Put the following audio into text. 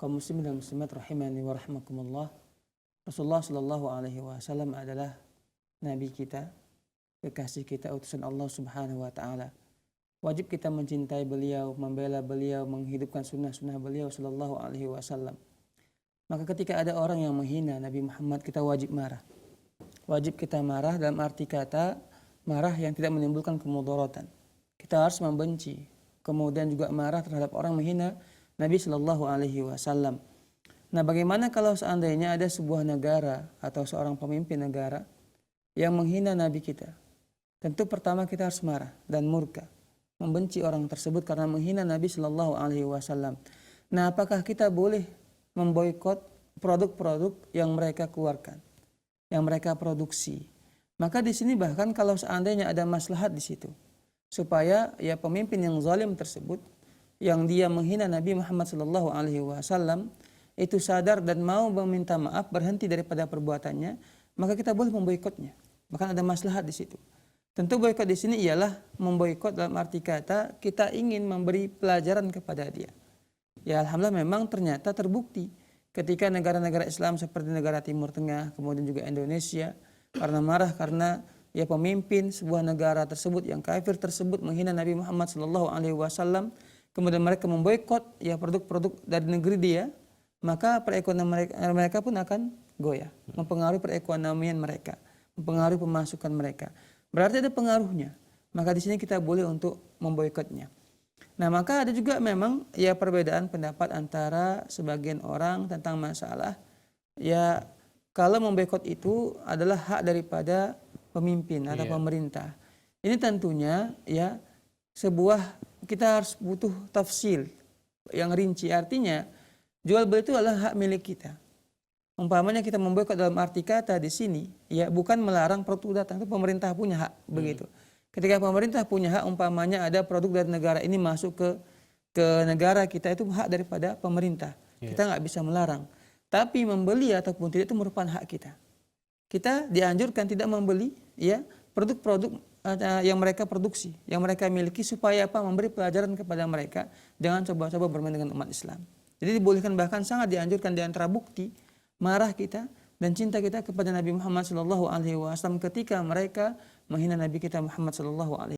Kaum muslimin dan muslimat rahimani wa rahimakumullah. Rasulullah sallallahu alaihi wasallam adalah nabi kita, kekasih kita, utusan Allah Subhanahu wa taala. Wajib kita mencintai beliau, membela beliau, menghidupkan sunnah-sunnah beliau sallallahu alaihi wasallam. Maka ketika ada orang yang menghina Nabi Muhammad, kita wajib marah. Wajib kita marah dalam arti kata marah yang tidak menimbulkan kemudaratan. Kita harus membenci, kemudian juga marah terhadap orang menghina Nabi Shallallahu Alaihi Wasallam. Nah, bagaimana kalau seandainya ada sebuah negara atau seorang pemimpin negara yang menghina Nabi kita? Tentu pertama kita harus marah dan murka, membenci orang tersebut karena menghina Nabi Shallallahu Alaihi Wasallam. Nah, apakah kita boleh memboikot produk-produk yang mereka keluarkan, yang mereka produksi? Maka di sini bahkan kalau seandainya ada maslahat di situ, supaya ya pemimpin yang zalim tersebut, yang dia menghina Nabi Muhammad sallallahu alaihi wasallam itu sadar dan mau meminta maaf, berhenti daripada perbuatannya, maka kita boleh memboikotnya. Bahkan ada maslahat di situ. Tentu boikot di sini ialah memboikot dalam arti kata kita ingin memberi pelajaran kepada dia. Ya alhamdulillah memang ternyata terbukti ketika negara-negara Islam seperti negara Timur Tengah, kemudian juga Indonesia, karena marah karena ya pemimpin sebuah negara tersebut yang kafir tersebut menghina Nabi Muhammad sallallahu alaihi wasallam, kemudian mereka memboikot ya produk-produk dari negeri dia, maka perekonomian mereka pun akan goyah, mempengaruhi perekonomian mereka, mempengaruhi pemasukan mereka. Berarti ada pengaruhnya. Maka di sini kita boleh untuk memboikotnya. Nah, maka ada juga memang ya perbedaan pendapat antara sebagian orang tentang masalah ya kalau memboikot itu adalah hak daripada pemimpin atau pemerintah. Ini tentunya ya sebuah kita harus butuh tafsil yang rinci. Artinya jual beli itu adalah hak milik kita. Umpamanya kita memboikot dalam arti kata di sini ya bukan melarang produk datang, itu pemerintah punya hak begitu. Ketika pemerintah punya hak, umpamanya ada produk dari negara ini masuk ke negara kita, itu hak daripada pemerintah. Kita nggak bisa melarang. Tapi membeli ataupun tidak itu merupakan hak kita. Kita dianjurkan tidak membeli ya produk-produk yang mereka produksi, yang mereka miliki, supaya apa? Memberi pelajaran kepada mereka, jangan coba-coba bermain dengan umat Islam. Jadi dibolehkan, bahkan sangat dianjurkan di antara bukti marah kita dan cinta kita kepada Nabi Muhammad sallallahu alaihi wasallam ketika mereka menghina Nabi kita Muhammad sallallahu alaihi